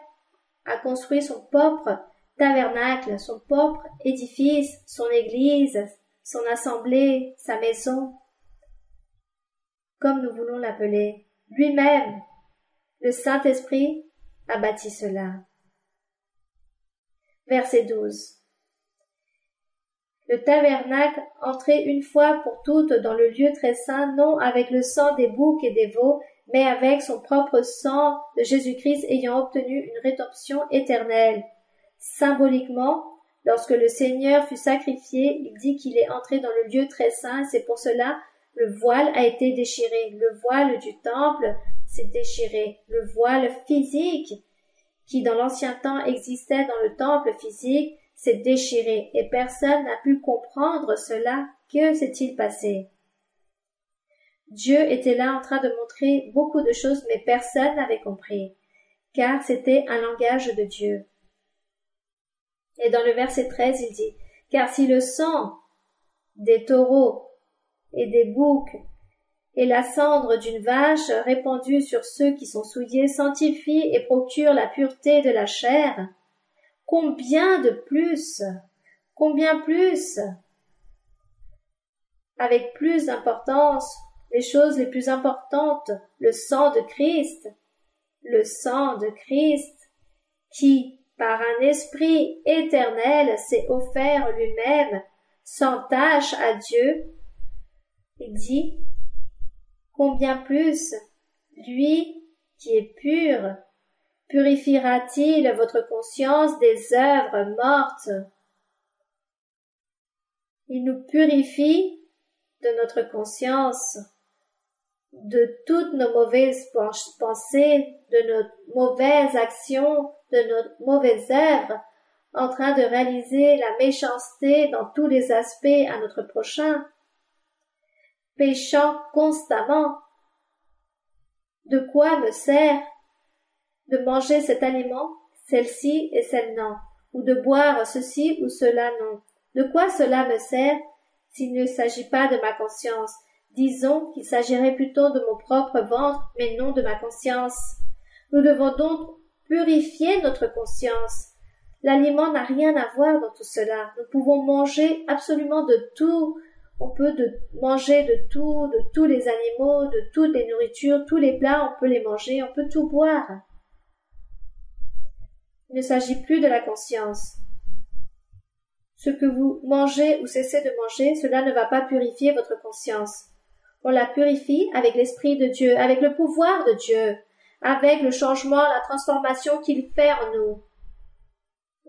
a construit son propre tabernacle, son propre édifice, son église, son assemblée, sa maison, comme nous voulons l'appeler. Lui-même, le Saint-Esprit, a bâti cela. Verset 12. Le tabernacle entrait une fois pour toutes dans le lieu très saint, non avec le sang des boucs et des veaux, mais avec son propre sang de Jésus-Christ ayant obtenu une rédemption éternelle. Symboliquement, lorsque le Seigneur fut sacrifié, il dit qu'il est entré dans le lieu très saint, c'est pour cela le voile a été déchiré. Le voile du temple s'est déchiré. Le voile physique, qui dans l'ancien temps existait dans le temple physique, s'est déchiré, et personne n'a pu comprendre cela. Que s'est-il passé? Dieu était là en train de montrer beaucoup de choses, mais personne n'avait compris, car c'était un langage de Dieu. Et dans le verset 13, il dit, « Car si le sang des taureaux et des boucs et la cendre d'une vache répandue sur ceux qui sont souillés sanctifie et procure la pureté de la chair, combien plus, avec plus d'importance, les choses les plus importantes, le sang de Christ, qui, par un esprit éternel, s'est offert lui-même sans tâche à Dieu. Il dit, combien plus, lui qui est pur, purifiera-t-il votre conscience des œuvres mortes? Il nous purifie de notre conscience, de toutes nos mauvaises pensées, de nos mauvaises actions, de nos mauvaises œuvres, en train de réaliser la méchanceté dans tous les aspects à notre prochain, péchant constamment. De quoi me sert de manger cet aliment, celle-ci et celle non, ou de boire ceci ou cela non? De quoi cela me sert s'il ne s'agit pas de ma conscience? Disons qu'il s'agirait plutôt de mon propre ventre, mais non de ma conscience. Nous devons donc purifier notre conscience. L'aliment n'a rien à voir dans tout cela. Nous pouvons manger absolument de tout. On peut manger de tous les animaux, de toutes les nourritures, tous les plats, on peut les manger, on peut tout boire. Il ne s'agit plus de la conscience. Ce que vous mangez ou cessez de manger, cela ne va pas purifier votre conscience. On la purifie avec l'Esprit de Dieu, avec le pouvoir de Dieu, avec le changement, la transformation qu'il fait en nous.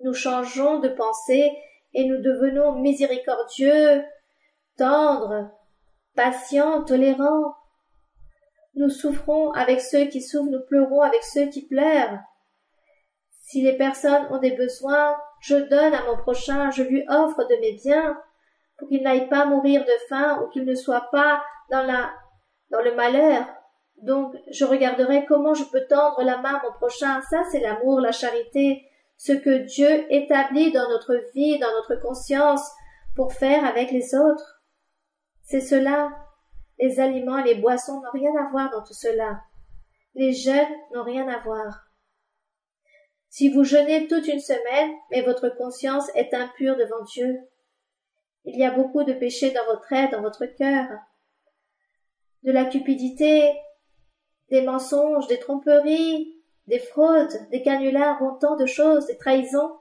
Nous changeons de pensée et nous devenons miséricordieux, tendres, patients, tolérants. Nous souffrons avec ceux qui souffrent, nous pleurons avec ceux qui pleurent. Si les personnes ont des besoins, je donne à mon prochain, je lui offre de mes biens, pour qu'il n'aille pas mourir de faim ou qu'il ne soit pas dans le malheur. Donc, je regarderai comment je peux tendre la main à mon prochain. Ça, c'est l'amour, la charité, ce que Dieu établit dans notre vie, dans notre conscience, pour faire avec les autres. C'est cela. Les aliments et les boissons n'ont rien à voir dans tout cela. Les jeûnes n'ont rien à voir. Si vous jeûnez toute une semaine, mais votre conscience est impure devant Dieu, il y a beaucoup de péchés dans votre être, dans votre cœur, de la cupidité, des mensonges, des tromperies, des fraudes, des canulars, autant de choses, des trahisons.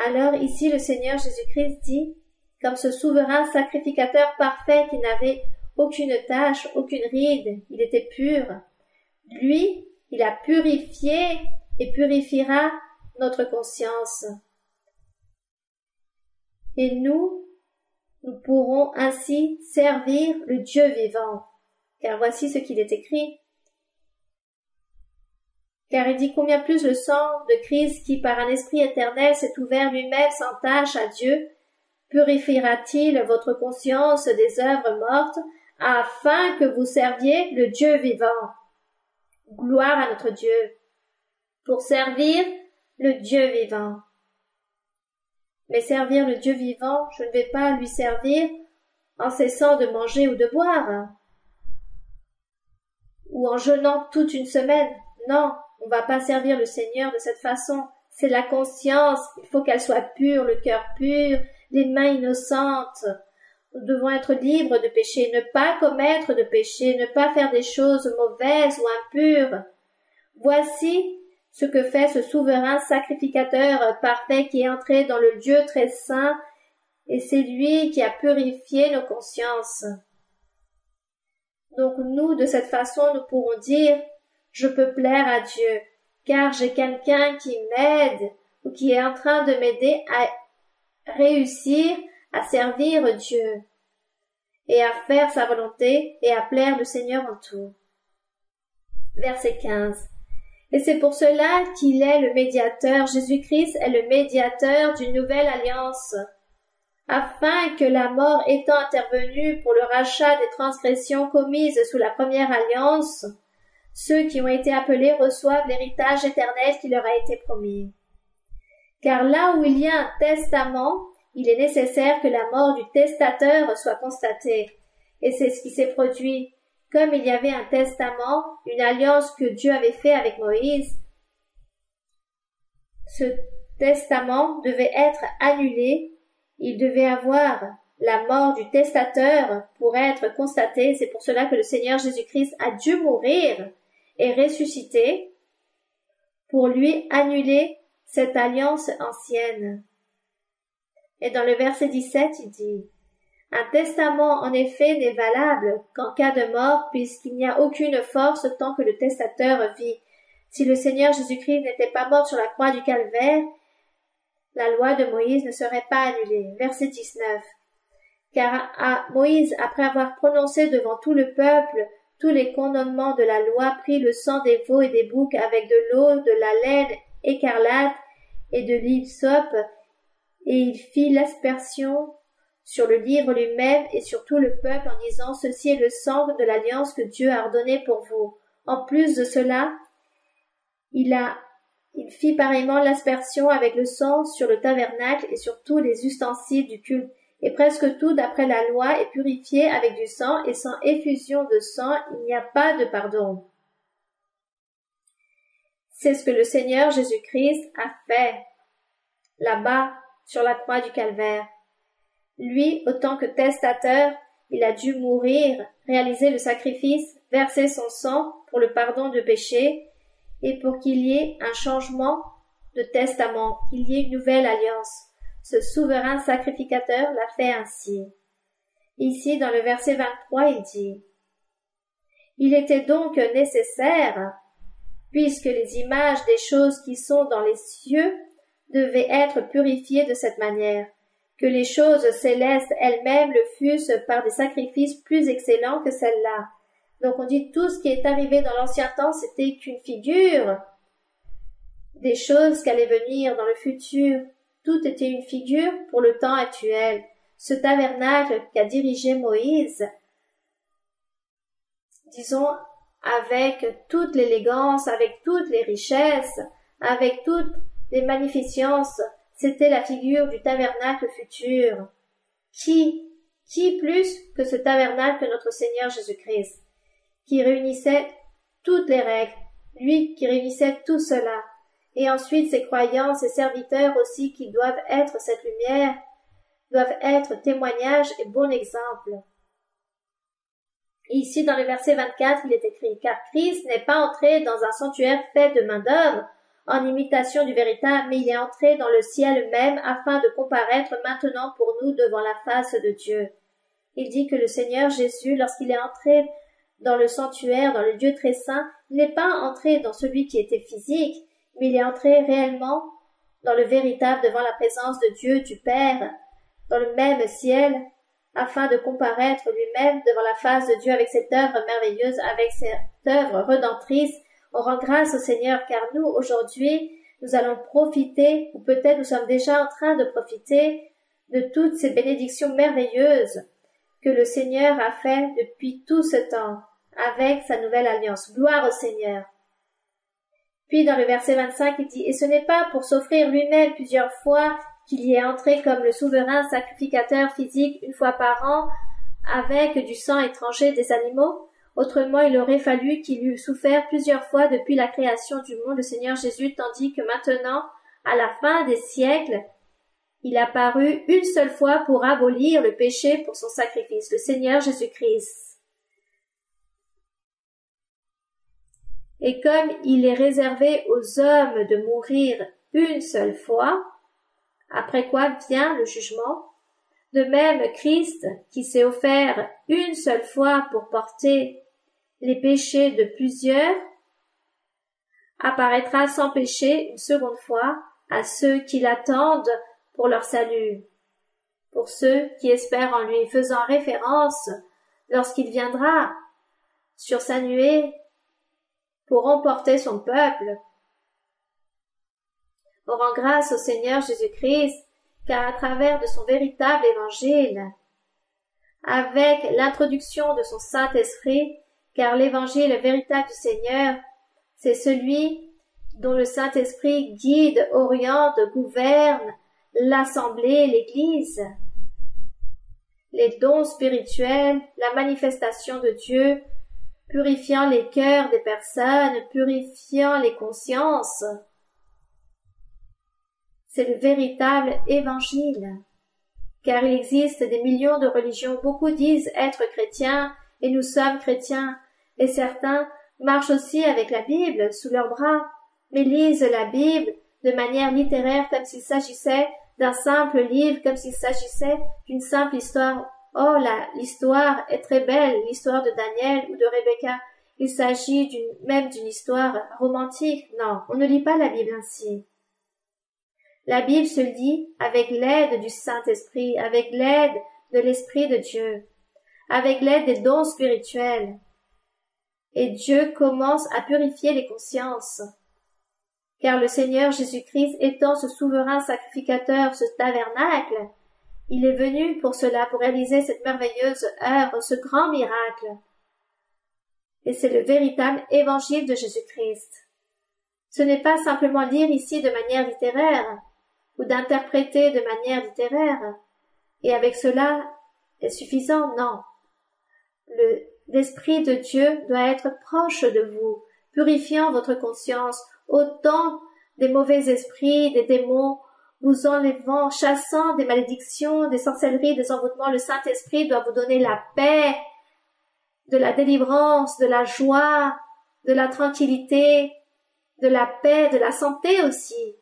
Alors ici le Seigneur Jésus-Christ dit, comme ce souverain sacrificateur parfait qui n'avait aucune tache, aucune ride, il était pur. Lui, il a purifié et purifiera notre conscience. Et nous pourrons ainsi servir le Dieu vivant. Car voici ce qu'il est écrit. Car il dit combien plus le sang de Christ qui par un esprit éternel s'est ouvert lui-même sans tache à Dieu, purifiera-t-il votre conscience des œuvres mortes, afin que vous serviez le Dieu vivant. Gloire à notre Dieu. Pour servir le Dieu vivant. Mais servir le Dieu vivant, je ne vais pas lui servir en cessant de manger ou de boire, ou en jeûnant toute une semaine. Non, on ne va pas servir le Seigneur de cette façon. C'est la conscience, il faut qu'elle soit pure, le cœur pur, les mains innocentes. Nous devons être libres de péché, ne pas commettre de péché, ne pas faire des choses mauvaises ou impures. Voici ce que fait ce souverain sacrificateur parfait qui est entré dans le lieu très saint, et c'est lui qui a purifié nos consciences. Donc nous, de cette façon, nous pourrons dire « Je peux plaire à Dieu, car j'ai quelqu'un qui m'aide ou qui est en train de m'aider à réussir à servir Dieu et à faire sa volonté et à plaire le Seigneur en tout. » Verset 15. Et c'est pour cela qu'il est le médiateur. Jésus-Christ est le médiateur d'une nouvelle alliance. afin que la mort étant intervenue pour le rachat des transgressions commises sous la première alliance, ceux qui ont été appelés reçoivent l'héritage éternel qui leur a été promis. Car là où il y a un testament, il est nécessaire que la mort du testateur soit constatée. Et c'est ce qui s'est produit. Comme il y avait un testament, une alliance que Dieu avait fait avec Moïse, ce testament devait être annulé. Il devait avoir la mort du testateur pour être constaté. C'est pour cela que le Seigneur Jésus-Christ a dû mourir et ressusciter pour lui annuler cette alliance ancienne. Et dans le verset 17, il dit « Un testament, en effet, n'est valable qu'en cas de mort, puisqu'il n'y a aucune force tant que le testateur vit. Si le Seigneur Jésus-Christ n'était pas mort sur la croix du calvaire, la loi de Moïse ne serait pas annulée. » Verset 19. Car Moïse, après avoir prononcé devant tout le peuple tous les commandements de la loi, prit le sang des veaux et des boucs avec de l'eau, de la laine écarlate et de l'hysope, et il fit l'aspersion sur le livre lui-même et sur tout le peuple en disant « Ceci est le sang de l'alliance que Dieu a ordonné pour vous. » En plus de cela, il fit pareillement l'aspersion avec le sang sur le tabernacle et sur tous les ustensiles du culte. Et presque tout, d'après la loi, est purifié avec du sang, et sans effusion de sang, il n'y a pas de pardon. C'est ce que le Seigneur Jésus-Christ a fait là-bas sur la croix du calvaire. Lui, autant que testateur, il a dû mourir, réaliser le sacrifice, verser son sang pour le pardon de péché et pour qu'il y ait un changement de testament, qu'il y ait une nouvelle alliance. Ce souverain sacrificateur l'a fait ainsi. Ici, dans le verset 23, il dit « Il était donc nécessaire, puisque les images des choses qui sont dans les cieux devaient être purifiées de cette manière, que les choses célestes elles-mêmes le fussent par des sacrifices plus excellents que celles-là. » Donc on dit tout ce qui est arrivé dans l'ancien temps, c'était qu'une figure des choses qui allaient venir dans le futur. Tout était une figure pour le temps actuel. Ce tabernacle qu'a dirigé Moïse, disons, avec toute l'élégance, avec toutes les richesses, avec toutes les magnificences, c'était la figure du tabernacle futur. Qui plus que ce tabernacle que notre Seigneur Jésus-Christ, qui réunissait toutes les règles, lui qui réunissait tout cela, et ensuite ses croyants, ses serviteurs aussi qui doivent être cette lumière, doivent être témoignage et bon exemple. Et ici, dans le verset 24, il est écrit « Car Christ n'est pas entré dans un sanctuaire fait de main d'homme, en imitation du véritable, mais il est entré dans le ciel même, afin de comparaître maintenant pour nous devant la face de Dieu. » Il dit que le Seigneur Jésus, lorsqu'il est entré dans le sanctuaire, dans le lieu très saint, il n'est pas entré dans celui qui était physique, mais il est entré réellement dans le véritable devant la présence de Dieu, du Père, dans le même ciel, afin de comparaître lui-même devant la face de Dieu avec cette œuvre merveilleuse, avec cette œuvre rédemptrice. On rend grâce au Seigneur, car nous, aujourd'hui, nous allons profiter, ou peut-être nous sommes déjà en train de profiter, de toutes ces bénédictions merveilleuses que le Seigneur a fait depuis tout ce temps, avec sa nouvelle alliance. Gloire au Seigneur. Puis dans le verset 25, il dit « Et ce n'est pas pour s'offrir lui-même plusieurs fois qu'il y est entré comme le souverain sacrificateur physique une fois par an avec du sang étranger des animaux. Autrement, il aurait fallu qu'il eût souffert plusieurs fois depuis la création du monde, le Seigneur Jésus, tandis que maintenant, à la fin des siècles, il a paru une seule fois pour abolir le péché pour son sacrifice, le Seigneur Jésus-Christ. Et comme il est réservé aux hommes de mourir une seule fois, après quoi vient le jugement, de même Christ, qui s'est offert une seule fois pour porter les péchés de plusieurs, apparaîtra sans péché une seconde fois à ceux qui l'attendent pour leur salut, pour ceux qui espèrent en lui, faisant référence, lorsqu'il viendra sur sa nuée pour emporter son peuple. On rend grâce au Seigneur Jésus-Christ car à travers de son véritable évangile, avec l'introduction de son Saint-Esprit, car l'évangile véritable du Seigneur, c'est celui dont le Saint-Esprit guide, oriente, gouverne l'assemblée, l'Église. Les dons spirituels, la manifestation de Dieu, purifiant les cœurs des personnes, purifiant les consciences. C'est le véritable évangile. Car il existe des millions de religions, beaucoup disent être chrétiens, et nous sommes chrétiens, et certains marchent aussi avec la Bible sous leurs bras, mais lisent la Bible de manière littéraire comme s'il s'agissait d'un simple livre, comme s'il s'agissait d'une simple histoire. Oh, l'histoire est très belle, l'histoire de Daniel ou de Rebecca. Il s'agit même d'une histoire romantique. Non, on ne lit pas la Bible ainsi. La Bible se lit avec l'aide du Saint-Esprit, avec l'aide de l'Esprit de Dieu, avec l'aide des dons spirituels. Et Dieu commence à purifier les consciences. Car le Seigneur Jésus-Christ étant ce souverain sacrificateur, ce tabernacle, il est venu pour cela, pour réaliser cette merveilleuse œuvre, ce grand miracle. Et c'est le véritable évangile de Jésus-Christ. Ce n'est pas simplement lire ici de manière littéraire, ou d'interpréter de manière littéraire, et avec cela est suffisant, non. L'Esprit de Dieu doit être proche de vous, purifiant votre conscience, ôtant des mauvais esprits, des démons, vous enlevant, chassant des malédictions, des sorcelleries, des envoûtements. Le Saint-Esprit doit vous donner la paix, de la délivrance, de la joie, de la tranquillité, de la paix, de la santé aussi.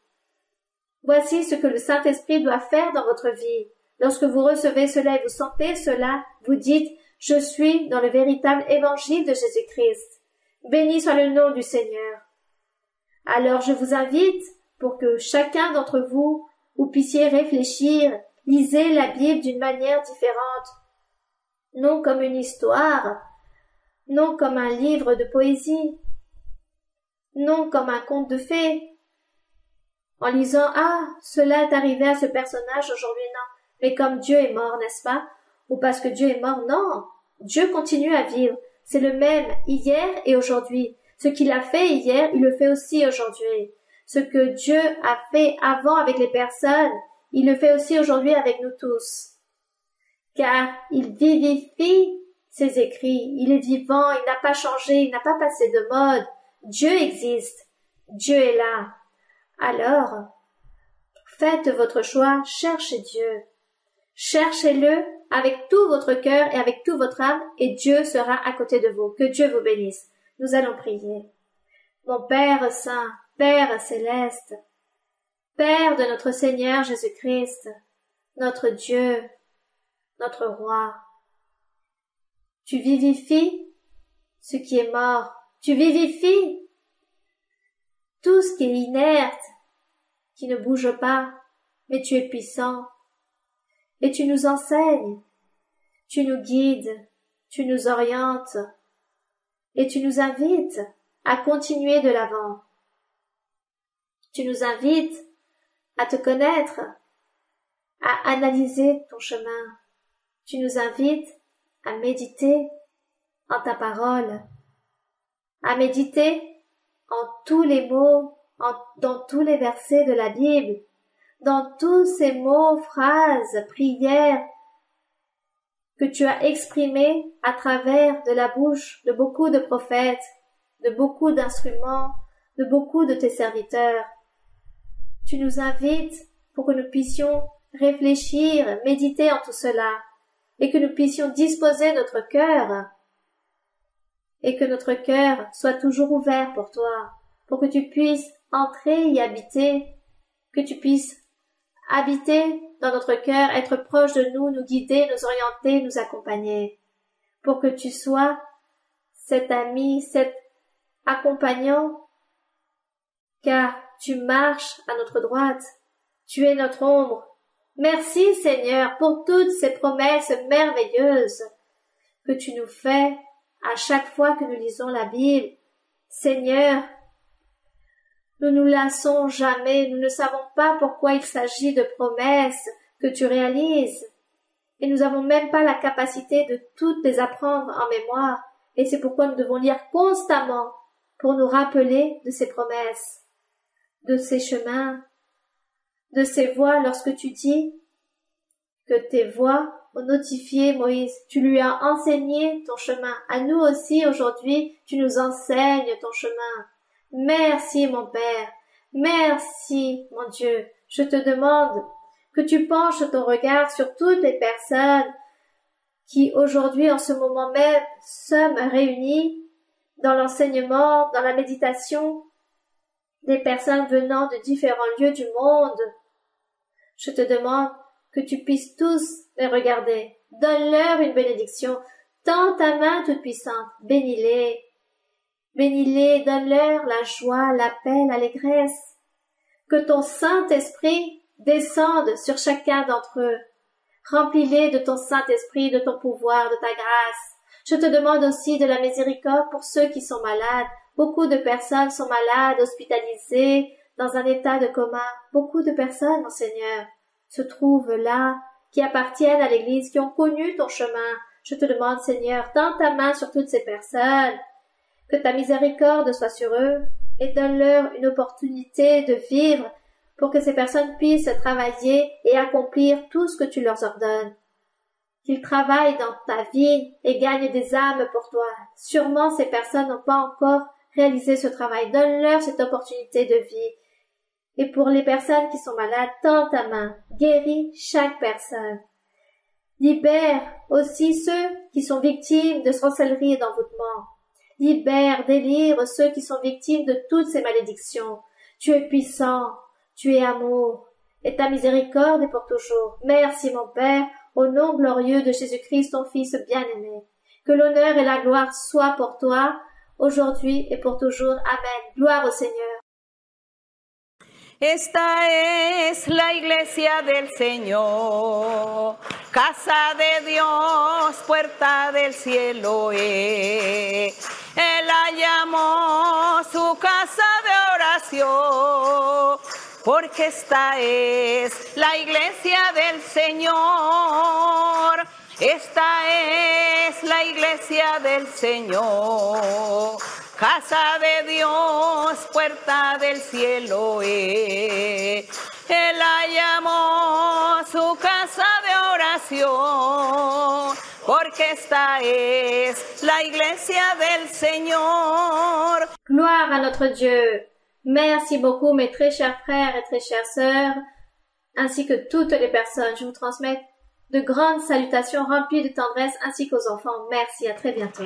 Voici ce que le Saint-Esprit doit faire dans votre vie. Lorsque vous recevez cela et vous sentez cela, vous dites « Je suis dans le véritable évangile de Jésus-Christ. Béni soit le nom du Seigneur. » Alors je vous invite, pour que chacun d'entre vous puissiez réfléchir, lisez la Bible d'une manière différente, non comme une histoire, non comme un livre de poésie, non comme un conte de fées, en lisant « Ah, cela est arrivé à ce personnage aujourd'hui, non. » Mais comme Dieu est mort, n'est-ce pas? Ou parce que Dieu est mort, non. Dieu continue à vivre. C'est le même hier et aujourd'hui. Ce qu'il a fait hier, il le fait aussi aujourd'hui. Ce que Dieu a fait avant avec les personnes, il le fait aussi aujourd'hui avec nous tous. Car il vivifie ses écrits. Il est vivant, il n'a pas changé, il n'a pas passé de mode. Dieu existe. Dieu est là. Alors, faites votre choix, cherchez Dieu. Cherchez-le avec tout votre cœur et avec toute votre âme, et Dieu sera à côté de vous. Que Dieu vous bénisse. Nous allons prier. Mon Père saint, Père céleste, Père de notre Seigneur Jésus-Christ, notre Dieu, notre Roi, tu vivifies ce qui est mort, tu vivifies tout ce qui est inerte, qui ne bouge pas, mais tu es puissant. Et tu nous enseignes, tu nous guides, tu nous orientes, et tu nous invites à continuer de l'avant. Tu nous invites à te connaître, à analyser ton chemin. Tu nous invites à méditer en ta parole, à méditer en tous les mots, dans tous les versets de la Bible, dans tous ces mots, phrases, prières que tu as exprimés à travers de la bouche de beaucoup de prophètes, de beaucoup d'instruments, de beaucoup de tes serviteurs. Tu nous invites pour que nous puissions réfléchir, méditer en tout cela, et que nous puissions disposer notre cœur, et que notre cœur soit toujours ouvert pour toi, pour que tu puisses entrer y habiter, que tu puisses habiter dans notre cœur, être proche de nous, nous guider, nous orienter, nous accompagner, pour que tu sois cet ami, cet accompagnant, car tu marches à notre droite, tu es notre ombre. Merci Seigneur pour toutes ces promesses merveilleuses que tu nous fais à chaque fois que nous lisons la Bible. Seigneur, Nous nous lassons jamais, nous ne savons pas pourquoi il s'agit de promesses que tu réalises. Et nous n'avons même pas la capacité de toutes les apprendre en mémoire. Et c'est pourquoi nous devons lire constamment pour nous rappeler de ces promesses, de ces chemins, de ces voies lorsque tu dis que tes voies ont notifié Moïse. Tu lui as enseigné ton chemin. À nous aussi aujourd'hui, tu nous enseignes ton chemin. Merci mon Père. Merci mon Dieu. Je te demande que tu penches ton regard sur toutes les personnes qui aujourd'hui en ce moment même sommes réunies dans l'enseignement, dans la méditation, des personnes venant de différents lieux du monde. Je te demande que tu puisses tous les regarder. Donne-leur une bénédiction. Tends ta main toute puissante. Bénis-les. Bénis-les, donne-leur la joie, la paix, l'allégresse. Que ton Saint-Esprit descende sur chacun d'entre eux. Remplis-les de ton Saint-Esprit, de ton pouvoir, de ta grâce. Je te demande aussi de la miséricorde pour ceux qui sont malades. Beaucoup de personnes sont malades, hospitalisées, dans un état de coma. Beaucoup de personnes, mon Seigneur, se trouvent là, qui appartiennent à l'Église, qui ont connu ton chemin. Je te demande, Seigneur, tends ta main sur toutes ces personnes, que ta miséricorde soit sur eux, et donne-leur une opportunité de vivre pour que ces personnes puissent travailler et accomplir tout ce que tu leur ordonnes. Qu'ils travaillent dans ta vie et gagnent des âmes pour toi. Sûrement ces personnes n'ont pas encore réalisé ce travail. Donne-leur cette opportunité de vie. Et pour les personnes qui sont malades, tends ta main. Guéris chaque personne. Libère aussi ceux qui sont victimes de sorcellerie et d'envoûtement. Libère, délivre ceux qui sont victimes de toutes ces malédictions. Tu es puissant, tu es amour, et ta miséricorde est pour toujours. Merci mon Père, au nom glorieux de Jésus-Christ, ton Fils bien-aimé. Que l'honneur et la gloire soient pour toi, aujourd'hui et pour toujours. Amen. Gloire au Seigneur. Esta es la iglesia del Señor, casa de Dios, puerta del cielo es. Él la llamó su casa de oración, porque esta es la iglesia del Señor. Esta es la iglesia del Señor. Casa de Dios, puerta del cielo es. Él la llamó su casa de oración, porque esta es la iglesia del Señor. Gloire à notre Dieu. Merci beaucoup mes très chers frères et très chères sœurs, ainsi que toutes les personnes. Je vous transmets de grandes salutations remplies de tendresse ainsi qu'aux enfants. Merci, à très bientôt.